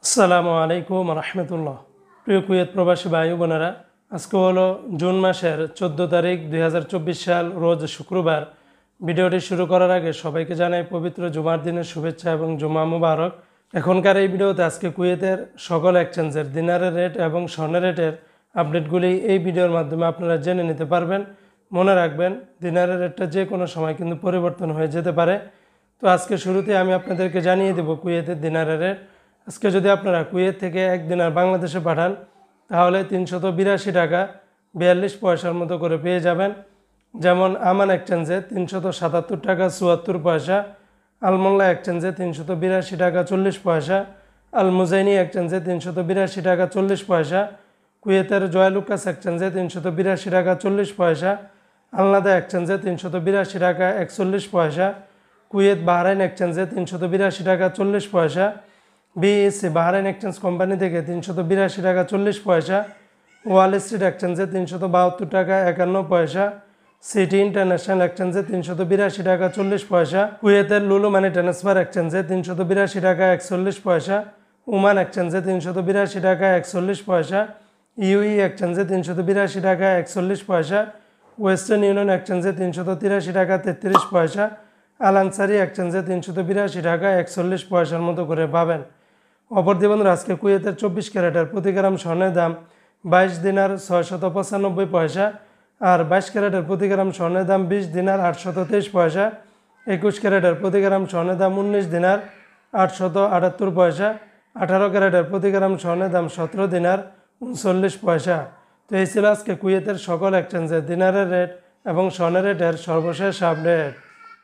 আসসালামু আলাইকুম রহমতুল্লাহ। প্রিয় কুয়েত প্রবাসী ভাই বোনেরা, আজকে হলো জুন মাসের 14 তারিখ 2024 সাল, রোজ শুক্রবার। ভিডিওটি শুরু করার আগে সবাইকে জানাই পবিত্র জুমার দিনের শুভেচ্ছা এবং জুমা মুবারক। এখনকার এই ভিডিওতে আজকে কুয়েতের সকল এক্সচেঞ্জের দিনারের রেট এবং স্বর্ণের রেটের আপডেটগুলি এই ভিডিওর মাধ্যমে আপনারা জেনে নিতে পারবেন। মনে রাখবেন, দিনারের রেটটা যে কোনো সময় কিন্তু পরিবর্তন হয়ে যেতে পারে। তো আজকে শুরুতে আমি আপনাদেরকে জানিয়ে দেব কুয়েতের দিনারের রেট। আজকে যদি আপনারা কুয়েত থেকে এক দিনার বাংলাদেশে পাঠান তাহলে 382 টাকা 42 পয়সার মতো করে পেয়ে যাবেন। যেমন আমান এক্সচেঞ্জে 377 টাকা 74 পয়সা, আলমোল্লা এক্সচেঞ্জে 382 টাকা 40 পয়সা, আল মুজাইনি এক্সচেঞ্জে 382 টাকা 40 পয়সা, কুয়েতের জয়লুকাস এক্সচেঞ্জে 382 টাকা 40 পয়সা, আলনাদা এক্সচেঞ্জে 382 টাকা 41 পয়সা, কুয়েত বাহরাইন এক্সচেঞ্জে 382 টাকা 40 পয়সা, বিএসসি বাহরাইন এক্সচেঞ্জ কোম্পানি থেকে 382 টাকা 40 পয়সা, ওয়াল স্ট্রিট এক্সচেঞ্জে 372 টাকা 51 পয়সা, সিটি ইন্টারন্যাশনাল এক্সচেঞ্জে 382 টাকা 40 পয়সা, কুয়েতের লুলু মানি ট্রান্সফার এক্সচেঞ্জে 382 টাকা 41 পয়সা, ওমান এক্সচেঞ্জে 382 টাকা 41 পয়সা, ইউই এক্সচেঞ্জে 382 টাকা 41 পয়সা, ওয়েস্টার্ন ইউনিয়ন এক্সচেঞ্জে 383 টাকা 33 পয়সা, আল আনসারি এক্সচেঞ্জে 382 টাকা 41 পয়সার মতো করে পাবেন। অপরদিকে বন্ধুরা, আজকে কুয়েতের 24 ক্যারেটের প্রতি গ্রাম স্বর্ণের দাম 22 দিনার 695 পয়সা, আর 22 ক্যারেটের প্রতি গ্রাম স্বর্ণের দাম 20 দিনার 823 পয়সা, 21 ক্যারেটের প্রতি গ্রাম স্বর্ণের দাম 19 দিনার 878 পয়সা, 18 ক্যারেটের প্রতি গ্রাম স্বর্ণের দাম 17 দিনার 39 পয়সা। তো এই ছিল আজকে কুয়েতের সকল এক্সচেঞ্জের দিনারের রেট এবং স্বর্ণের রেটের সর্বশেষ আপডেট।